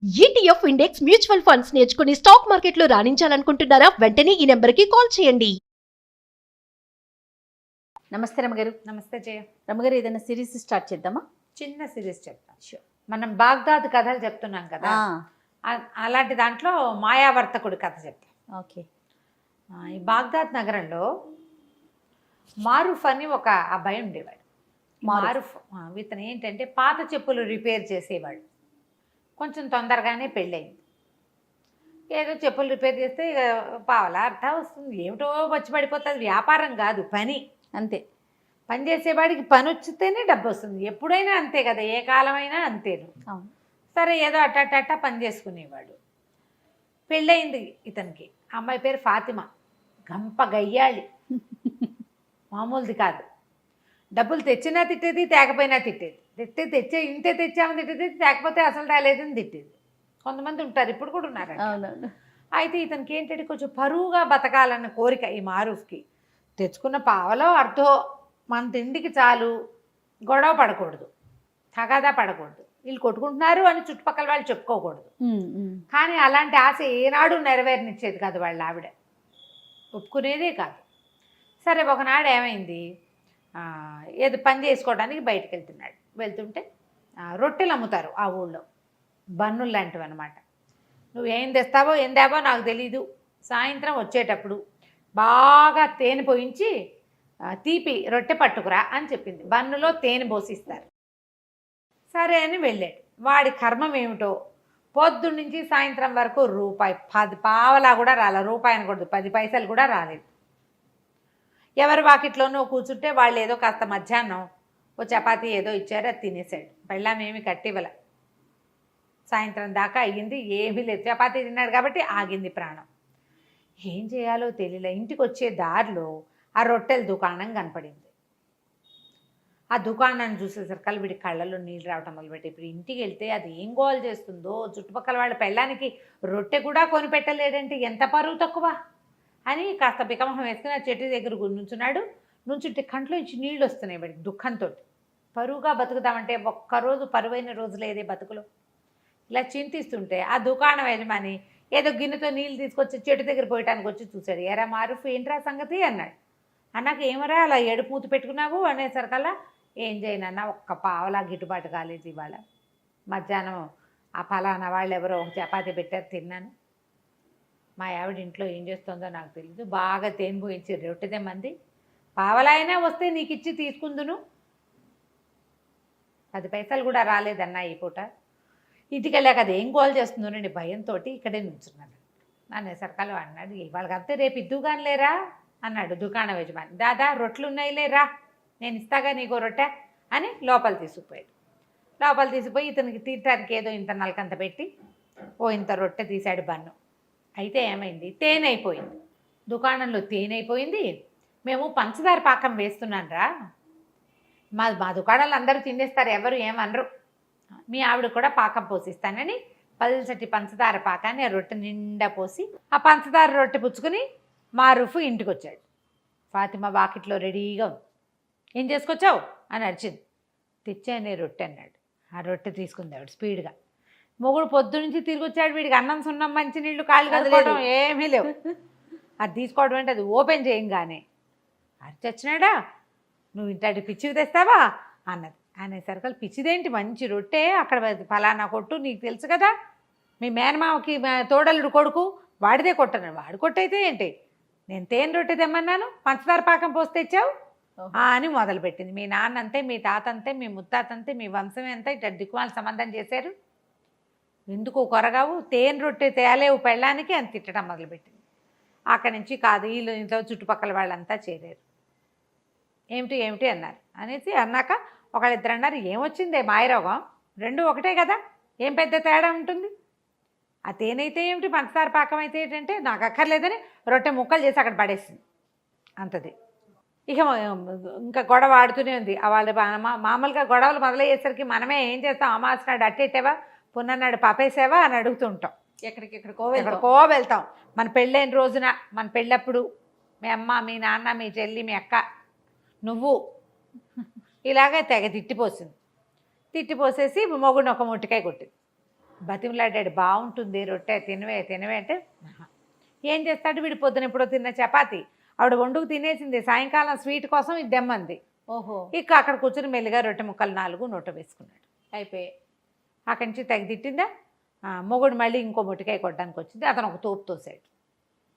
ETF index mutual funds నేర్చుకుని stock మార్కెట్లో రాణించాలనుకుంటున్నారా? వెంటనే ఈ నెంబర్కి కాల్ చేయండి. నమస్తే రమగారు. నమస్తే జయ. రమగారు, ఏదైనా సిరీస్ స్టార్ట్ చేద్దామా? చిన్న సిరీస్ చెప్తాను. మనం బాగ్దాద్ కథలు చెప్తున్నాం కదా, అలాంటి దాంట్లో మాయావర్తకుడి కథ చెప్తాం. ఓకే. ఈ బాగ్దాద్ నగరంలో మారూఫ్ అని ఒక అబ్బాయి ఉండేవాడు. మారూఫ్ ఇతను ఏంటంటే పాత చెప్పులు రిపేర్ చేసేవాడు. కొంచెం తొందరగానే పెళ్ళయింది. ఏదో చెప్పులు రిపేర్ చేస్తే ఇక పావలా అర్థం వస్తుంది, ఏమిటో వచ్చి పడిపోతుంది. వ్యాపారం కాదు, పని. అంతే. పని చేసేవాడికి పని వచ్చితేనే డబ్బు వస్తుంది. ఎప్పుడైనా అంతే కదా, ఏ కాలమైనా అంతేను. అవును. సరే, ఏదో అట్ట పని చేసుకునేవాడు. పెళ్ళయింది ఇతనికి. అమ్మాయి పేరు ఫాతిమా. గంప గయ్యాళి, మామూలుది కాదు. డబ్బులు తెచ్చినా తిట్టేది, తేకపోయినా తిట్టేది. ఇంతే తెచ్చామని తిట్టేది, తేకపోతే అసలు రాలేదని తిట్టేది. కొంతమంది ఉంటారు, ఇప్పుడు కూడా ఉన్నారు. అవునవును. అయితే ఇతనికి ఏంటంటే కొంచెం పరువుగా బతకాలన్న కోరిక ఈ మారూఫ్కి. తెచ్చుకున్న పావలో అర్థో మన తిండికి చాలు, గొడవ పడకూడదు, తగాదా పడకూడదు, వీళ్ళు కొట్టుకుంటున్నారు అని చుట్టుపక్కల వాళ్ళు చెప్పుకోకూడదు. కానీ అలాంటి ఆశ ఏనాడు నెరవేరనిచ్చేది కాదు వాళ్ళ ఆవిడ, ఒప్పుకునేదే కాదు. సరే, ఒకనాడు ఏమైంది, ఏదో పని చేసుకోవడానికి బయటకు వెళ్తుంటే రొట్టెలు అమ్ముతారు ఆ ఊళ్ళో, బన్నులు లాంటివి అనమాట. నువ్వు ఏం తెస్తావో ఏం తేవో నాకు తెలీదు, సాయంత్రం వచ్చేటప్పుడు బాగా తేనె పోయించి తీపి రొట్టె పట్టుకురా అని చెప్పింది. బన్నులో తేనె పోసిస్తారు. సరే అని వెళ్ళాడు. వాడి కర్మం ఏమిటో, పొద్దున్న నుంచి సాయంత్రం వరకు రూపాయి 10 పావలా కూడా రాలేదు. రూపాయి అనకూడదు, 10 పైసలు కూడా రాలేదు. ఎవరి వాకిట్లోనూ కూర్చుంటే వాళ్ళు ఏదో కాస్త మధ్యాహ్నం ఓ చపాతీ ఏదో ఇచ్చారు, అది తినేసాడు. పెళ్ళామేమి కట్టివ్వల. సాయంత్రం దాకా అయ్యింది, ఏమీ లేదు. చపాతీ తిన్నాడు కాబట్టి ఆగింది ప్రాణం. ఏం చేయాలో తెలియలే. ఇంటికి వచ్చే దారిలో ఆ రొట్టెల దుకాణం కనపడింది. ఆ దుకాణాన్ని చూసేసరికి వీడి కళ్ళల్లో నీళ్ళు రావటం మొదలుపెట్టి, ఇప్పుడు ఇంటికి వెళ్తే అది ఏం గోల్ చేస్తుందో, చుట్టుపక్కల వాళ్ళ పెళ్ళానికి రొట్టె కూడా కొనిపెట్టలేడంటే ఎంత పరువు తక్కువ అని కాస్త బికమహం వేసుకుని ఆ చెట్టు దగ్గర నుంచుంటే కంట్లో నుంచి నీళ్ళు వస్తున్నాయి వాడికి దుఃఖంతో. పరువుగా బతుకుదామంటే ఒక్కరోజు పరువైన రోజు లేదే బతుకులో. ఇలా చింతిస్తుంటే ఆ దుకాణం యజమాని ఏదో గిన్నెతో నీళ్ళు తీసుకొచ్చి చెట్టు దగ్గర పోయటానికి వచ్చి చూశాడు. ఎరా మారూఫ్, ఏంట్రా సంగతి అన్నాడు. అన్నాక ఏమరా అలా ఏడుపు మూతి పెట్టుకున్నావు అనేసరికల్లా, ఏం చేయనన్నా, ఒక్క పావలా గిట్టుబాటు కాలేదు ఇవాళ. మధ్యాహ్నం ఆ ఫలానా వాళ్ళు ఎవరో ఒక చపాతీ పెట్టారు, తిన్నాను. మా ఆవిడ ఇంట్లో ఏం చేస్తుందో నాకు తెలియదు, బాగా తేనె పోయించి రొట్టెదే మంది, పావలా అయినా వస్తే నీకు ఇచ్చి తీసుకుందును, 10 పైసలు కూడా రాలేదన్నా ఈ పూట. ఇంటికి వెళ్ళాక అది ఏం గోల్ చేస్తుందోనండి భయంతో ఇక్కడే నుంచున్నాను అనేసరికలు అన్నాడు. వాళ్ళకి అంతే, రేపు ఇద్దుగాని లేరా అన్నాడు దుకాణం యజమాని. దాదా రొట్టెలు ఉన్నాయి లేరా, నేను ఇస్తాగా నీకో రొట్టె అని లోపల తీసుకుపోయి ఇతనికి తీర్చడానికి ఏదో ఇంత నలకంత పెట్టి ఇంత రొట్టె తీశాడు బన్ను. అయితే ఏమైంది, తేనె అయిపోయింది దుకాణంలో. తేనె అయిపోయింది. మేము పంచదార పాకం వేస్తున్నాను రా, మా దుకాణాలు అందరూ తినేస్తారు, ఎవరు ఏమనరు, మీ ఆవిడ కూడా పాకం పోసిస్తానని పల్చటి పంచదార పాకాన్ని ఆ రొట్టె నిండా పోసి ఆ పంచదార రొట్టె పుచ్చుకొని మారూఫ్ ఇంటికి వచ్చాడు. ఫాతిమా వాకిట్లో రెడీగా ఉంది. ఏం చేసుకొచ్చావు అని అరిచింది. తెచ్చానే రొట్టె అన్నాడు. ఆ రొట్టె తీసుకుంది ఆవిడ స్పీడ్గా. మొగుడు పొద్దు నుంచి తిరిగి వచ్చాడు, వీడికి అన్నం సున్నం మంచినీళ్ళు కాళ్ళు కదుకోవడం ఏమీ లేవు. అది తీసుకోవడం అంటే అది ఓపెన్ చేయంగానే అరిచొచ్చినాడా, నువ్వు ఇంటి పిచ్చివి తెస్తావా అన్నది. అనేసరికి పిచ్చిదేంటి, మంచి రొట్టె అక్కడ ఫలానా కొట్టు, నీకు తెలుసు కదా, మీ మేనమామకి తోడలుడు కొడుకు వాడిదే కొట్టను. వాడు కొట్టయితే ఏంటి, నేను తేనె రొట్టె తెమ్మన్నాను, పంచదార పాకం పోసి తెచ్చావు అని మొదలుపెట్టింది. మీ నాన్న అంతే, మీ తాత అంతే, మీ ముత్తాత అంతే, మీ వంశమే అంతా ఇట్లా దిక్కుమాల సంబంధం చేశారు, ఎందుకు కొరగావు, తేనె రొట్టె తేలేవు పెళ్ళానికి అని తిట్టడం మొదలుపెట్టింది. అక్కడి నుంచి కాదు, వీళ్ళు ఇంట్లో చుట్టుపక్కల వాళ్ళంతా చేరారు. ఏమిటి అన్నారు. అనేసి అన్నాక ఒకళ్ళిద్దరు అన్నారు, ఏమొచ్చిందే మాయరోగం, రెండు ఒకటే కదా, ఏం పెద్ద తేడా ఉంటుంది, ఆ తేనె అయితే ఏమిటి, పంచదార పాకం అయితే ఏంటంటే నాకు అక్కర్లేదని రొట్టె ముక్కలు చేసి అక్కడ పడేసింది. అంతది. ఇక ఇంకా గొడవ ఆడుతూనే ఉంది. వాళ్ళ మామూలుగా గొడవలు మొదలయ్యేసరికి మనమే ఏం చేస్తాం, అమావాస్య నాడు అట్టేసావా, పున్ననాడు పాపేసావా అని అడుగుతుంటాం. ఎక్కడికో వెళ్తాం. మన పెళ్ళైన రోజున, మన పెళ్ళప్పుడు మీ అమ్మ, మీ నాన్న, మీ చెల్లి, మీ అక్క, నువ్వు ఇలాగే తెగ తిట్టిపోసేసి మొగుడిని ఒక ముట్టికాయ కొట్టింది. బతిమలాడాడు, బాగుంటుంది రొట్టె తినవే తినవే అంటే ఆహా. ఏం చేస్తాడు వీడు, పొద్దున ఎప్పుడో తిన్న చపాతి ఆవిడ వండుకు తినేసింది, సాయంకాలం స్వీట్ కోసం ఇది దెమ్మంది. ఓహో, ఇక అక్కడ కూర్చొని మెల్లిగా రొట్టె ముక్కలు 4 నోట వేసుకున్నాడు. అయిపోయి. అక్కడి నుంచి తెగ తిట్టిందా. మొగుడు మళ్ళీ ఇంకో మొట్టికాయ కొట్టడానికి వచ్చింది. అతను ఒక తోపు తోసాడు.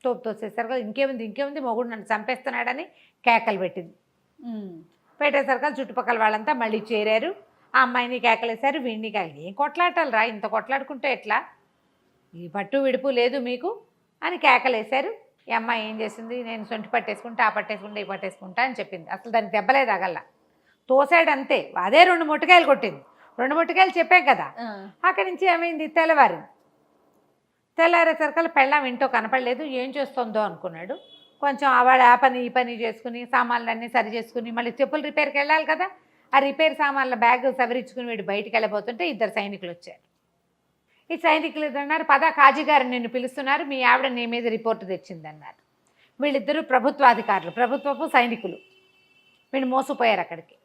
తోపు తోసేసరికి ఇంకేముంది మొగుడు నన్ను చంపేస్తున్నాడని కేకలు పెట్టింది. పెట్టేసరికి చుట్టుపక్కల వాళ్ళంతా మళ్ళీ చేరారు. ఆ అమ్మాయిని కేకలేశారు, వీడిని కేకలు. ఏం కొట్లాటాలు రా, ఇంత కొట్లాడుకుంటే ఎట్లా, ఈ పట్టు విడుపు లేదు మీకు అని కేకలేశారు. ఈ అమ్మాయి ఏం చేసింది, నేను సొంటి పట్టేసుకుంటా, ఆ పట్టేసుకుంటా, ఈ పట్టేసుకుంటా అని చెప్పింది. అసలు దానికి దెబ్బలే తగల్లా, తోసాడు అంతే. అదే 2 మొట్టికాయలు కొట్టింది. 2 మొట్టికాయలు చెప్పాం కదా. అక్కడి నుంచి ఏమైంది, తెల్లారేసరికల్లా పెళ్ళాం ఇంట్లో కనపడలేదు. ఏం చేస్తుందో అనుకున్నాడు. కొంచెం ఆవిడ ఆ పని ఈ పని చేసుకుని సామాన్లన్నీ సరి చేసుకుని మళ్ళీ చెప్పులు రిపేర్కి వెళ్ళాలి కదా. ఆ రిపేర్ సామాన్ల బ్యాగ్ సవరించుకుని వీడు బయటికి వెళ్ళబోతుంటే 2 సైనికులు వచ్చారు. ఈ సైనికులు అన్నారు, పద కాజీ గారు నిన్ను పిలుస్తున్నారు, మీ ఆవిడ నీ మీద రిపోర్టు తెచ్చిందన్నారు. వీళ్ళిద్దరూ ప్రభుత్వాధికారులు, ప్రభుత్వపు సైనికులు. వీళ్ళు మోసపోయారు అక్కడికి.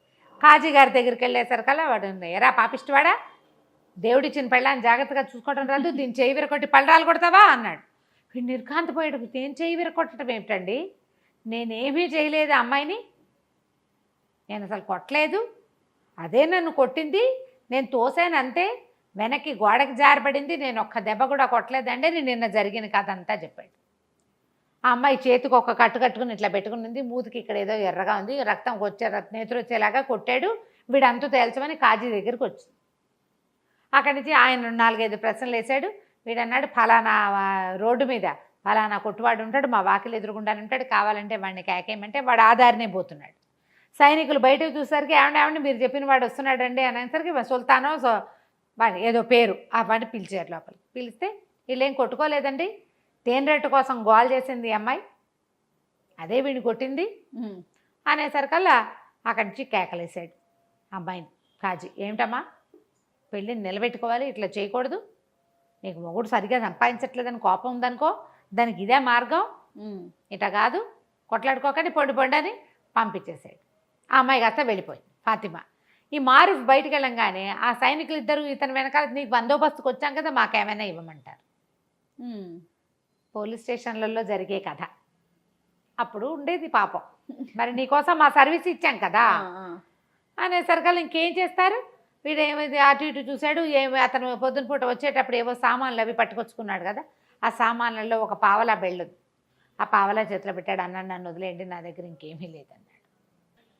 కాజీ గారి దగ్గరికి వెళ్ళేసరికల్లా వాడు, ఎరా పాపిష్టివాడా, దేవుడిచ్చిన పెళ్ళాన్ని జాగ్రత్తగా చూసుకోవడం రాదు, దీన్ని చేయి విరకొట్టి పళ్ళరాలు కొడతావా అన్నాడు. వీడు నిర్ఘాంతపోయాడు. నేను చేయి విరకొట్టడం ఏమిటండి, నేనేమీ చేయలేదు అమ్మాయిని, నేను అసలు కొట్టలేదు, అదే నన్ను కొట్టింది, నేను తోసాను అంతే, వెనక్కి గోడకి జారబడింది, నేను ఒక్క దెబ్బ కూడా కొట్టలేదండి, నేను నిన్న జరిగిన కథ అంతా చెప్పాడు. ఆ అమ్మాయి చేతికి ఒక కట్టు కట్టుకుని ఇట్లా పెట్టుకునింది, మూతికి ఇక్కడ ఏదో ఎర్రగా ఉంది, రక్తం నేతులు వచ్చేలాగా కొట్టాడు, వీడంతా తేల్చమని కాజీ దగ్గరికి వచ్చింది. అక్కడి నుంచి ఆయన 4-5 ప్రశ్నలు వేశాడు. వీడన్నాడు, ఫలానా రోడ్డు మీద ఫలానా కొట్టువాడు ఉంటాడు, మా వాకిలు ఎదురుగుండానే ఉంటాడు, కావాలంటే వాడిని కేకేయమంటే వాడు ఆధారనే పోతున్నాడు. సైనికులు బయటకు చూసరికి ఏమండి మీరు చెప్పిన వాడు వస్తున్నాడండి అనేసరికి సుల్తానో వాడి ఏదో పేరు ఆ వాడిని పిలిచారు లోపలికి. పిలిస్తే వీళ్ళేం కొట్టుకోలేదండి, తేనెరెట్టు కోసం గోల్ చేసింది ఈ అమ్మాయి, అదే వీడిని కొట్టింది అనేసరికల్లా అక్కడి నుంచి కేకలేసాడు అమ్మాయిని కాజీ. ఏమిటమ్మా, పెళ్ళిని నిలబెట్టుకోవాలి, ఇట్లా చేయకూడదు, నీకు మొగుడు సరిగ్గా సంపాదించట్లేదని కోపం ఉందనుకో, దానికి ఇదే మార్గం, ఇట కాదు, కొట్లాడుకోకండి, పొండి అని పంపించేసాడు. ఆ అమ్మాయి కాస్త వెళ్ళిపోయింది ఫాతిమా. ఈ మారూఫ్ బయటికి వెళ్ళంగానే ఆ సైనికులు ఇద్దరు ఇతని వెనకాల, నీకు బందోబస్తుకు వచ్చాం కదా, మాకేమైనా ఇవ్వమంటారు. పోలీస్ స్టేషన్లలో జరిగే కథ అప్పుడు ఉండేది పాపం. మరి నీకోసం మా సర్వీస్ ఇచ్చాం కదా అనేసరికల్లా ఇంకేం చేస్తారు. వీడు ఏమైంది అటు ఇటు చూశాడు. అతను పొద్దున పూట వచ్చేటప్పుడు ఏవో సామాన్లు అవి పట్టుకొచ్చుకున్నాడు కదా, ఆ సామాన్లలో ఒక పావలా బెళ్ళుంది. ఆ పావలా చేతిలో పెట్టాడు. అన్నాడు, నన్ను వదిలేయండి, నా దగ్గర ఇంకేమీ లేదన్నాడు.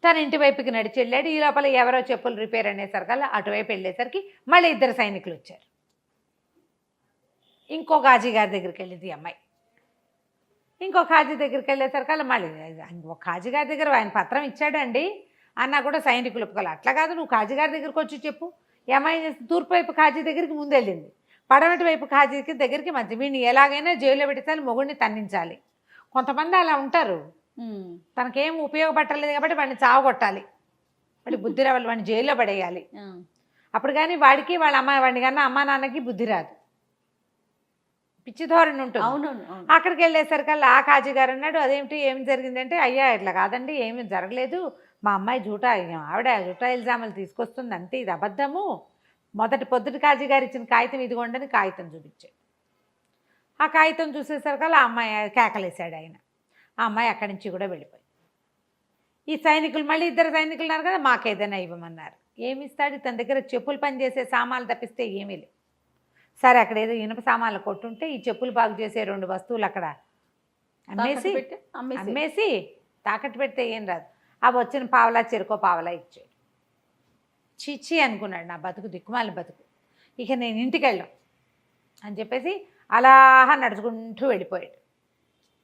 తన ఇంటి వైపుకి నడిచి వెళ్ళాడు. ఈ లోపల ఎవరో చెప్పులు రిపేర్ అనేసరికల్లా అటువైపు వెళ్ళేసరికి మళ్ళీ 2 సైనికులు వచ్చారు. ఇంకో కాజీ గారి దగ్గరికి వెళ్ళింది ఈ అమ్మాయి. ఇంకో కాజీ దగ్గరికి వెళ్ళేసరికల్లా మళ్ళీ ఇంకో కాజీ గారి దగ్గర ఆయన పత్రం ఇచ్చాడండి అన్నా కూడా సైనికులు ఒప్పుకోవాలి. అట్లా కాదు, నువ్వు కాజీ గారి దగ్గరికి వచ్చి చెప్పు. ఈ అమ్మాయి తూర్పు వైపు కాజీ దగ్గరికి ముందు వెళ్ళింది, పడమటి వైపు కాజీకి దగ్గరికి మధ్య. వీడిని ఎలాగైనా జైల్లో పెట్టాలి, మొగుడిని తన్నించాలి. కొంతమంది అలా ఉంటారు, తనకేం ఉపయోగపట్టలేదు కాబట్టి వాడిని చావగొట్టాలి, వాడి బుద్ధి రావాలి, వాడిని జైల్లో పడేయాలి. అప్పుడు కానీ వాడికి వాళ్ళ వాడిని కన్నా అమ్మా నాన్నకి బుద్ధి రాదు, పిచ్చి ధోరణి ఉంటుంది. అవునవును. అక్కడికి వెళ్ళేసరికల్లా ఆ కాజీ గారు అన్నాడు, అదేమిటి ఏం జరిగిందంటే, అయ్యా ఇట్లా కాదండి, ఏమీ జరగలేదు, మా అమ్మాయి ఆవిడ జూటా ఇల్జాములు తీసుకొస్తుంది అంతే, ఇది అబద్ధము. పొద్దుటి కాజీ గారు ఇచ్చిన కాగితం ఇదిగోండని కాగితం చూపించాడు. ఆ కాగితం చూసేసరికల్లా ఆ అమ్మాయి కేకలేశాడు ఆయన. ఆ అమ్మాయి అక్కడి నుంచి కూడా వెళ్ళిపోయింది. ఈ సైనికులు మళ్ళీ 2 సైనికులు ఉన్నారు కదా, మాకేదైనా ఇవ్వమన్నారు. ఏమి ఇస్తాడు, తన దగ్గర చెప్పులు పని చేసే సామాన్లు తప్పిస్తే ఏమీ లేవు. సరే, అక్కడ ఏదో ఇనుప సామాన్లు కొట్టుంటే ఈ చెప్పులు బాగు చేసే 2 వస్తువులు అక్కడ అమ్మేసి తాకట్టు పెడితే ఏం రాదు. అవి వచ్చిన పావలా చెరుకో పావలా ఇచ్చాడు. చిచ్చి అనుకున్నాడు, నా బతుకు దిక్కుమాలి బతుకు, ఇక నేను ఇంటికి వెళ్ళాం అని చెప్పేసి అలా నడుచుకుంటూ వెళ్ళిపోయాడు.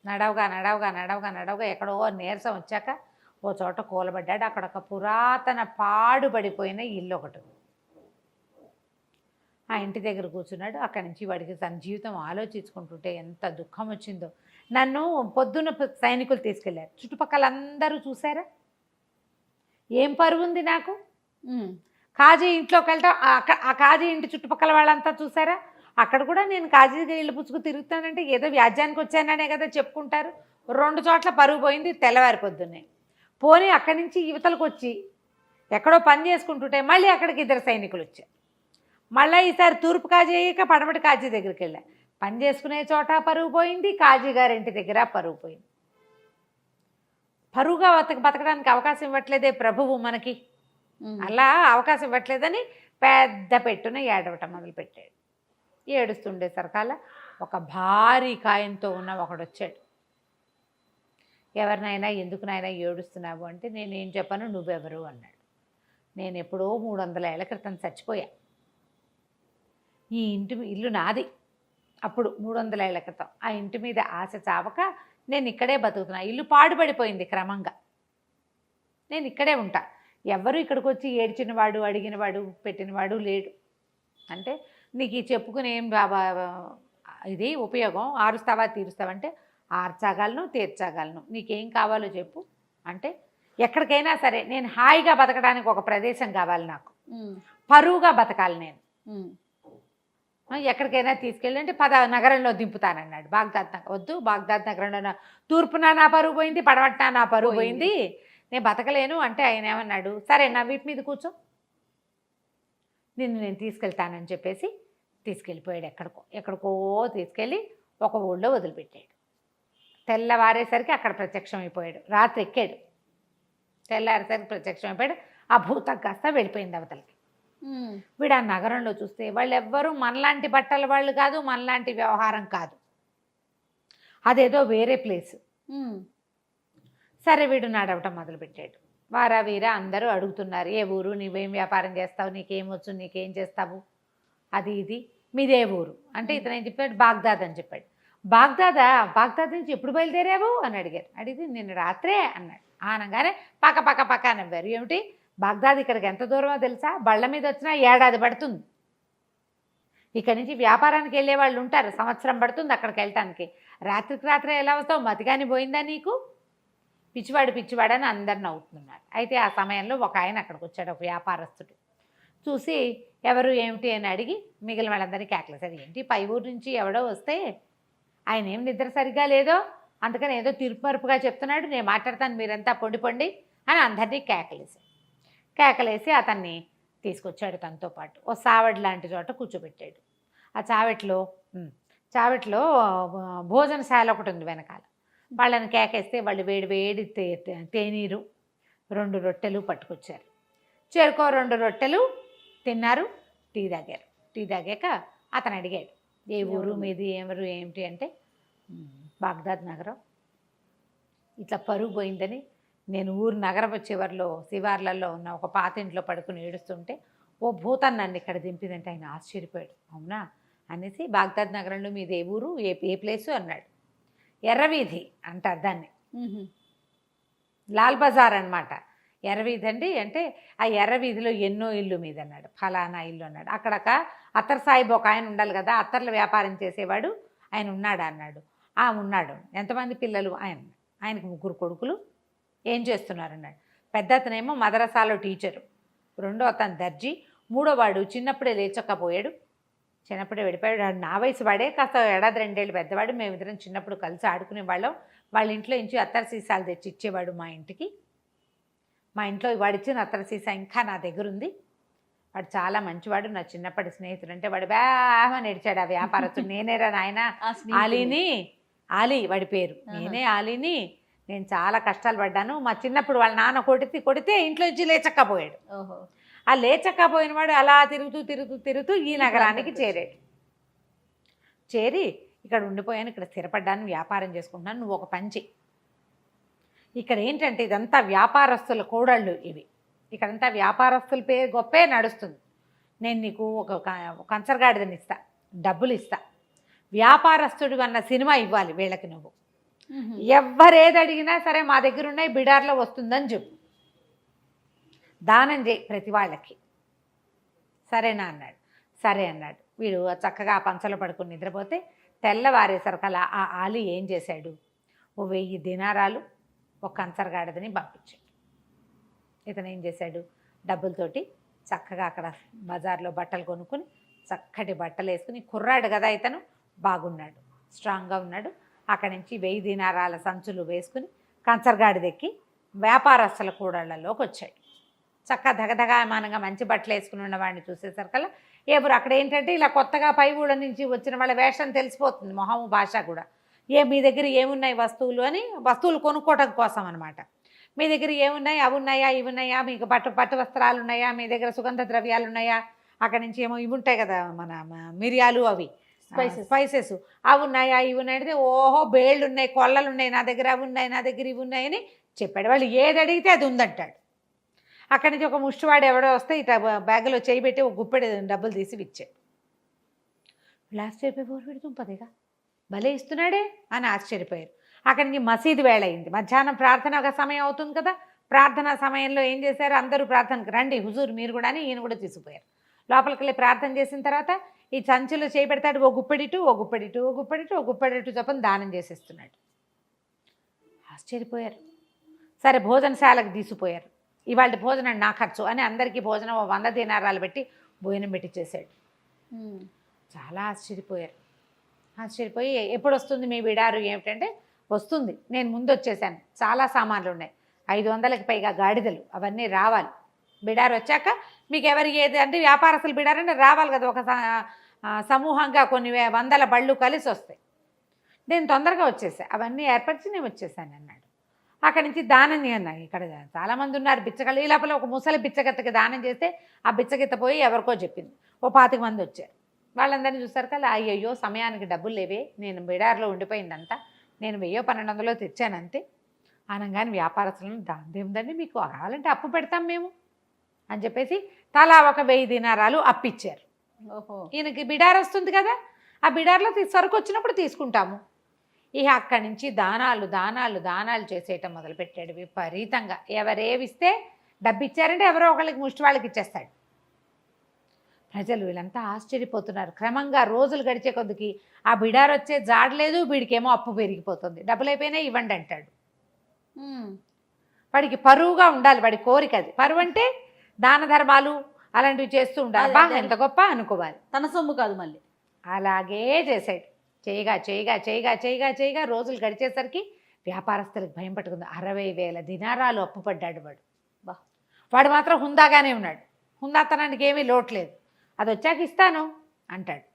నడవగా ఎక్కడో నీరసం వచ్చాక ఓ చోట కూలబడ్డాడు. అక్కడ ఒక పురాతన పాడుపడిపోయిన ఇల్లు ఒకటి. ఆ ఇంటి దగ్గర కూర్చున్నాడు. అక్కడి నుంచి వాడికి తన జీవితం ఆలోచించుకుంటుంటే ఎంత దుఃఖం వచ్చిందో. నన్ను పొద్దున్న సైనికులు తీసుకెళ్ళారు, చుట్టుపక్కల అందరూ చూసారా, ఏం పరువు ఉంది నాకు. కాజీ ఇంట్లోకి వెళ్తా, ఆ కాజీ ఇంటి చుట్టుపక్కల వాళ్ళంతా చూసారా, అక్కడ కూడా నేను కాజీ ఇళ్ళు పుచ్చుకు తిరుగుతానంటే ఏదో వ్యాజ్యానికి వచ్చాననే కదా చెప్పుకుంటారు. 2 చోట్ల పరుగు పోయింది తెల్లవారి పొద్దున్నే. పోనీ అక్కడి నుంచి యువతలకు వచ్చి ఎక్కడో పని చేసుకుంటుంటే మళ్ళీ అక్కడికి 2 సైనికులు వచ్చారు. మళ్ళీ ఈసారి తూర్పు కాజీ అయ్యాక పడమటి కాజీ దగ్గరికి వెళ్ళా. పని చేసుకునే చోట పరువు పోయింది, కాజీ గారింటి దగ్గర పరువు పోయింది. పరువుగా బతకడానికి అవకాశం ఇవ్వట్లేదే ప్రభువు మనకి, అలా అవకాశం ఇవ్వట్లేదని పెద్ద పెట్టున ఏడవటం మొదలుపెట్టాడు. ఏడుస్తుండేసరికల్లా ఒక భారీ కాయంతో ఉన్న ఒకడు వచ్చాడు. ఎవరినైనా ఎందుకునైనా ఏడుస్తున్నావు అంటే నేనేం చెప్పను, నువ్వెవరు అన్నాడు. నేను ఎప్పుడో 300 ఏళ్ల క్రితం చచ్చిపోయా. ఈ ఇల్లు నాది అప్పుడు 300 ఏళ్ల క్రితం. ఆ ఇంటి మీద ఆశ చావక నేను ఇక్కడే బతుకుతున్నా. ఇల్లు పాడుపడిపోయింది క్రమంగా, నేను ఇక్కడే ఉంటా. ఎవరు ఇక్కడికి వచ్చి ఏడ్చినవాడు, అడిగినవాడు, పెట్టినవాడు లేడు. అంటే నీకు ఈ చెప్పుకుని ఏం ఇది ఉపయోగం, ఆరుస్తావా తీరుస్తావంటే ఆర్చగలను, తీర్చగలను, నీకేం కావాలో చెప్పు అంటే ఎక్కడికైనా సరే నేను హాయిగా బతకడానికి ఒక ప్రదేశం కావాలి, నాకు పరువుగా బతకాలి, నేను ఎక్కడికైనా తీసుకెళ్ళి అంటే నగరంలో దింపుతానన్నాడు. బాగ్దాద్ నగరం వద్దు, బాగ్దాద్ నగరంలో తూర్పున నా పరువు పోయింది, పడమట్న నా పరువు పోయింది, నేను బతకలేను అంటే ఆయన ఏమన్నాడు, సరే నా వీపు మీద కూర్చో, నిన్ను నేను తీసుకెళ్తానని చెప్పేసి తీసుకెళ్ళిపోయాడు. ఎక్కడికో తీసుకెళ్ళి ఒక ఊళ్ళో వదిలిపెట్టాడు. తెల్లవారేసరికి అక్కడ ప్రత్యక్షం అయిపోయాడు. రాత్రి ఎక్కాడు, తెల్లారేసరికి ప్రత్యక్షం అయిపోయాడు. ఆ భూతం కాస్త వెళ్ళిపోయింది అవతలకి. వీడు ఆ నగరంలో చూస్తే వాళ్ళు ఎవ్వరూ మనలాంటి బట్టల వాళ్ళు కాదు, మనలాంటి వ్యవహారం కాదు, అదేదో వేరే ప్లేస్. సరే వీడు నడవటం మొదలుపెట్టాడు. వారా వీరా అందరూ అడుగుతున్నారు, ఏ ఊరు, నువ్వేం వ్యాపారం చేస్తావు, నీకేమొచ్చు, నీకేం చేస్తావు, అది ఇది, మీదే ఊరు అంటే ఇతను ఏం చెప్పాడు, బాగ్దాద్ అని చెప్పాడు. బాగ్దాద్ నుంచి ఎప్పుడు బయలుదేరావు అని అడిగారు. అడిగితే నిన్న రాత్రే అన్నాడు. అనగానే పక్క నవ్వారు. ఏమిటి బాగ్దాద్ ఇక్కడికి ఎంత దూరమో తెలుసా, బళ్ళ మీద వచ్చినా ఏడాది పడుతుంది. ఇక్కడి నుంచి వ్యాపారానికి వెళ్ళే వాళ్ళు ఉంటారు, సంవత్సరం పడుతుంది అక్కడికి వెళ్ళటానికి. రాత్రికి రాత్రే ఎలా వస్తావు, మతిగాని పోయిందా నీకు, పిచ్చివాడని అందరు నవ్వుతున్నారు. అయితే ఆ సమయంలో ఒక ఆయన అక్కడికి వచ్చాడు, ఒక వ్యాపారస్తుడు. చూసి ఎవరు ఏమిటి అని అడిగి మిగిలిన వాళ్ళందరికీ కేకలేసాడు. ఏంటి పై ఊరు నుంచి ఎవడో వస్తే ఆయన ఏం నిద్ర సరిగ్గా లేదో, అందుకని ఏదో తీర్పుమరుపుగా చెప్తున్నాడు, నేను మాట్లాడతాను, మీరంతా పొండి అని అందరినీ కేకలేసి అతన్ని తీసుకొచ్చాడు. తనతో పాటు ఓ సావడి లాంటి చోట కూర్చోబెట్టాడు. ఆ చావట్లో భోజనశాల ఒకటి ఉంది వెనకాల. వాళ్ళని కేకేస్తే వాళ్ళు వేడి తేనీరు 2 రొట్టెలు పట్టుకొచ్చారు. చేరుకో 2 రొట్టెలు తిన్నారు, టీ తాగారు. టీ తాగాక అతను అడిగాడు, ఏ ఊరు మీది, ఎవరు ఏమిటి అంటే బాగ్దాద్ నగరం, ఇట్లా పరుగు పోయిందని నేను ఊరు నగరం చివరిలో శివార్లలో ఉన్న ఒక పాత ఇంట్లో పడుకుని ఏడుస్తుంటే ఓ భూతం నన్ను ఇక్కడ దింపిందంటే ఆయన ఆశ్చర్యపోయాడు. అవునా అనేసి బాగ్దాద్ నగరంలో మీది ఏ ఊరు, ఏ ప్లేసు అన్నాడు. ఎర్రవీధి అంటారు దాన్ని, లాల్ బజార్ అనమాట. ఎర్రవీధి అండి అంటే ఆ ఎర్రవీధిలో ఎన్నో ఇల్లు మీద అన్నాడు, ఫలానా ఇల్లు అన్నాడు. అక్కడక అత్తర్ సాహిబ్ ఒక ఆయన ఉండాలి కదా, అత్తర్ల వ్యాపారం చేసేవాడు ఆయన ఉన్నాడా అన్నాడు. ఉన్నాడు. ఎంతమంది పిల్లలు, ఆయనకు 3 కొడుకులు, ఏం చేస్తున్నారన్నాడు. పెద్ద అతనేమో మదరసాలో టీచరు, రెండో అతను దర్జీ, మూడో వాడు చిన్నప్పుడే లేచకపోయాడు, చిన్నప్పుడే వెళ్ళిపోయాడు. నా వయసు వాడే, కాస్త 1-2 ఏళ్ళు పెద్దవాడు. మేమిద్దరం చిన్నప్పుడు కలిసి ఆడుకునే వాళ్ళం. వాళ్ళ ఇంట్లో నుంచి అత్తర్ సీసాలు తెచ్చి ఇచ్చేవాడు మా ఇంటికి. మా ఇంట్లో వాడిచ్చిన అత్తర్ సీసా ఇంకా నా దగ్గర ఉంది. వాడు చాలా మంచివాడు, నా చిన్నప్పటి స్నేహితుడు. అంటే వాడు బాగా నడిచాడు ఆ వ్యాపారస్తుడు. నేనేరా నాయన ఆలీ వాడి పేరు, నేనే ఆలీని. నేను చాలా కష్టాలు పడ్డాను. మా చిన్నప్పుడు వాళ్ళ నాన్న కొడితే ఇంట్లో నుంచి లేచక్కపోయాడు. ఆ లేచక్కపోయిన వాడు అలా తిరుగుతూ ఈ నగరానికి చేరి ఇక్కడ ఉండిపోయాను, ఇక్కడ స్థిరపడ్డాను, వ్యాపారం చేసుకుంటున్నాను, నువ్వు ఒక పంచి. ఇక్కడ ఏంటంటే ఇదంతా వ్యాపారస్తుల కోడళ్ళు ఇవి, ఇక్కడంతా వ్యాపారస్తుల పేరు గొప్పే నడుస్తుంది. నేను నీకు ఒక కంచరగాడిదని ఇస్తా, డబ్బులు ఇస్తా, వ్యాపారస్తుడు అన్న సినిమా ఇవ్వాలి వీళ్ళకి. నువ్వు ఎవరేది అడిగినా సరే మా దగ్గర ఉన్నాయి, బిడార్లో వస్తుందని చెప్పు, దానం చేయి ప్రతి వాళ్ళకి, సరేనా అన్నాడు. సరే అన్నాడు. వీడు చక్కగా ఆ పంచలో పడుకుని నిద్రపోతే తెల్లవారేసరికల్లా ఆ ఆలీ ఏం చేశాడు, ఓ 1000 దినారాలు ఒక కంచరగాడిదని పంపించాడు. ఇతను ఏం చేశాడు, డబ్బులతోటి చక్కగా అక్కడ బజార్లో బట్టలు కొనుక్కుని చక్కటి బట్టలు వేసుకుని, కుర్రాడు కదా ఇతను, బాగున్నాడు, స్ట్రాంగ్గా ఉన్నాడు. అక్కడి నుంచి 1000 దినారాల సంచులు వేసుకుని కంచరగాడి దెక్కి వ్యాపారస్తుల కూడళ్లలోకి వచ్చాడు. చక్కగా దగదగామానంగా మంచి బట్టలు వేసుకుని ఉన్న వాడిని చూసేసరికల్లా ఎవరు అక్కడ ఏంటంటే ఇలా కొత్తగా పై ఊళ్ళ నుంచి వచ్చిన వాళ్ళ వేషం తెలిసిపోతుంది, మొహము భాష కూడా. మీ దగ్గర ఏమున్నాయి వస్తువులు అని, వస్తువులు కొనుక్కోవటం కోసం అనమాట. మీ దగ్గర ఏమున్నాయి, అవి ఉన్నాయా, ఇవి ఉన్నాయా, మీకు పట్టు వస్త్రాలు ఉన్నాయా, మీ దగ్గర సుగంధ ద్రవ్యాలు ఉన్నాయా, అక్కడి నుంచి ఏమో ఇవి ఉంటాయి కదా మన మిరియాలు, అవి స్పైసెస్ అవి ఉన్నాయా, ఇవి ఉన్నాయి అంటే ఓహో బేళ్ళు ఉన్నాయి, కొల్లలు ఉన్నాయి, నా దగ్గర అవి ఉన్నాయి, నా దగ్గర ఇవి ఉన్నాయని చెప్పాడు. వాళ్ళు ఏది అడిగితే అది ఉందంటాడు. అక్కడి నుంచి ఒక ముష్టివాడు ఎవడో వస్తే ఇట్లా బ్యాగులో చేయి పెట్టి ఒక గుప్పెడు డబ్బులు తీసి ఇచ్చాడు. వీళ్ళు ఆశ్చర్యపోయి వీడు తుంపదేగా భలే ఇస్తున్నాడే అని ఆశ్చర్యపోయారు. అక్కడి నుంచి మసీదు వేళ అయింది, మధ్యాహ్నం ప్రార్థన ఒక సమయం అవుతుంది కదా. ప్రార్థన సమయంలో ఏం చేశారు, అందరూ ప్రార్థనకు రండి హుజూర్ మీరు కూడా అని ఈయన కూడా తీసుకుపోయారు. లోపలికి వెళ్ళి ప్రార్థన చేసిన తర్వాత ఈ సంచులో చేయి పెడతాడు, ఓ గుప్పెడిటు ఓ గుప్పెడిటు ఓ గుప్పెడిటు ఓ గుప్పెడిటు చెప్పని దానం చేసేస్తున్నాడు. ఆశ్చర్యపోయారు. సరే భోజనశాలకు తీసుకుపోయారు. ఇవాళ భోజనం నా ఖర్చు అని అందరికీ భోజనం 100 దీనారాలు పెట్టి భోజనం పెట్టి చేశాడు. చాలా ఆశ్చర్యపోయారు. ఆశ్చర్యపోయి ఎప్పుడు వస్తుంది మీ బిడారు ఏమిటంటే, వస్తుంది, నేను ముందు వచ్చేసాను, చాలా సామాన్లు ఉన్నాయి, 500కి పైగా గాడిదలు, అవన్నీ రావాలి. బిడారు వచ్చాక మీకు ఎవరికి ఏది అంటే వ్యాపారస్తులు బిడారంటే రావాలి కదా, ఒక సమూహంగా కొన్ని వందల బళ్ళు కలిసి వస్తాయి. నేను తొందరగా వచ్చేసాను, అవన్నీ ఏర్పరిచి నేను వచ్చేసాను అన్నాడు. అక్కడి నుంచి దానం అన్నాడు. ఇక్కడ చాలామంది ఉన్నారు బిచ్చగళ్ళు. ఈ లోపల ఒక ముసలి బిచ్చగత్తకి దానం చేస్తే ఆ బిచ్చగిత్త పోయి ఎవరికో చెప్పింది. ఓ 25 మంది వచ్చారు. వాళ్ళందరినీ చూస్తారు కదా, అయ్యయ్యో సమయానికి డబ్బులు లేవే, నేను బిడార్లో ఉండిపోయిందంతా, నేను 1000-1200 తెచ్చానంతే అనగానే వ్యాపారస్తులను దాని ఏముందండి, మీకు కావాలంటే అప్పు పెడతాం మేము అని చెప్పేసి తలా ఒక 1000 దీనారాలు అప్పిచ్చారు. ఓహో, ఈయనకి బిడార్ వస్తుంది కదా, ఆ బిడార్లో సరుకు వచ్చినప్పుడు తీసుకుంటాము. ఇక అక్కడి నుంచి దానాలు చేసేయటం మొదలుపెట్టాడు విపరీతంగా. ఎవరేవిస్తే డబ్బు ఇచ్చారంటే ఎవరో ఒకళ్ళకి ముష్టి వాళ్ళకి ఇచ్చేస్తాడు. ప్రజలు వీళ్ళంతా ఆశ్చర్యపోతున్నారు. క్రమంగా రోజులు గడిచే కొద్దికి ఆ బిడార్ వచ్చే జాడలేదు, వీడికేమో అప్పు పెరిగిపోతుంది. డబ్బులు అయిపోయినా ఇవ్వండి అంటాడు. వాడికి పరువుగా ఉండాలి, వాడి కోరిక అది. పరువు అంటే దాన ధర్మాలు అలాంటివి చేస్తూ ఉండాలి. బాగా ఎంత గొప్ప అనుకోవాలి, తన సొమ్ము కాదు మళ్ళీ. అలాగే చేశాడు. చేయగా రోజులు గడిచేసరికి వ్యాపారస్తులకు భయం పట్టుకుంది. 60,000 దినారాలు అప్పు పడ్డాడు వాడు. వాడు మాత్రం హుందాగానే ఉన్నాడు, హుందాతనానికి ఏమీ లోట్లేదు. అది వచ్చాక ఇస్తాను అంటాడు.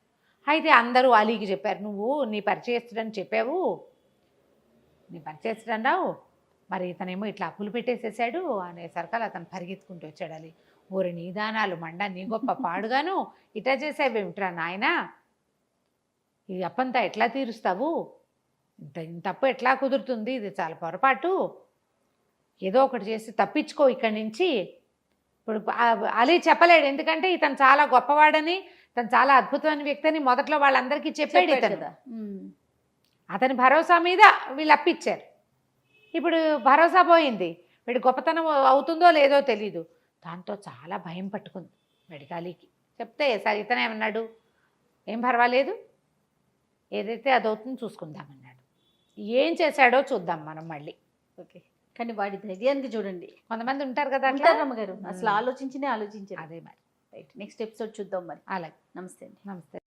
అయితే అందరూ అలీకి చెప్పారు, నువ్వు నీ పరిచయస్తుడని చెప్పావు, నీ పరిచయస్తుడన్నావు, మరి ఇతనేమో ఇట్లా అప్పులు పెట్టేసేసాడు అనేసరికల్ అతను పరిగెత్తుకుంటూ వచ్చాడు. అలీ, ఊరి నీ దానాలు మండ, నీ గొప్ప పాడుగాను ఇట్లా చేసేవేమిట్రా నాయనా, ఈ అప్పంతా ఎట్లా తీరుస్తావు, ఇంత అప్పు ఎట్లా కుదురుతుంది, ఇది చాలా పొరపాటు, ఏదో ఒకటి చేసి తప్పించుకో ఇక్కడి నుంచి. ఇప్పుడు అలీ చెప్పలేడు, ఎందుకంటే ఇతను చాలా గొప్పవాడని, తను చాలా అద్భుతమైన వ్యక్తి అని మొదట్లో వాళ్ళందరికీ చెప్పాడు ఇతను. అతని భరోసా మీద వీళ్ళు అప్పిచ్చారు. ఇప్పుడు భరోసా పోయింది, వీడి గొప్పతనం అవుతుందో లేదో తెలీదు. దాంతో చాలా భయం పట్టుకుంది వీడికి. అలీకి చెప్తే సార్ ఇతనేమన్నాడు, ఏం పర్వాలేదు, ఏదైతే అదవుతుందో చూసుకుందామన్నాడు. ఏం చేశాడో చూద్దాం మనం మళ్ళీ. ఓకే, కానీ వాడి ధైర్యానికి చూడండి. కొంతమంది ఉంటారు కదా రమ్మగారు, అసలు ఆలోచించారు. అదే మరి. రైట్, నెక్స్ట్ ఎపిసోడ్ చూద్దాం మరి. అలాగే, నమస్తే అండి. నమస్తే.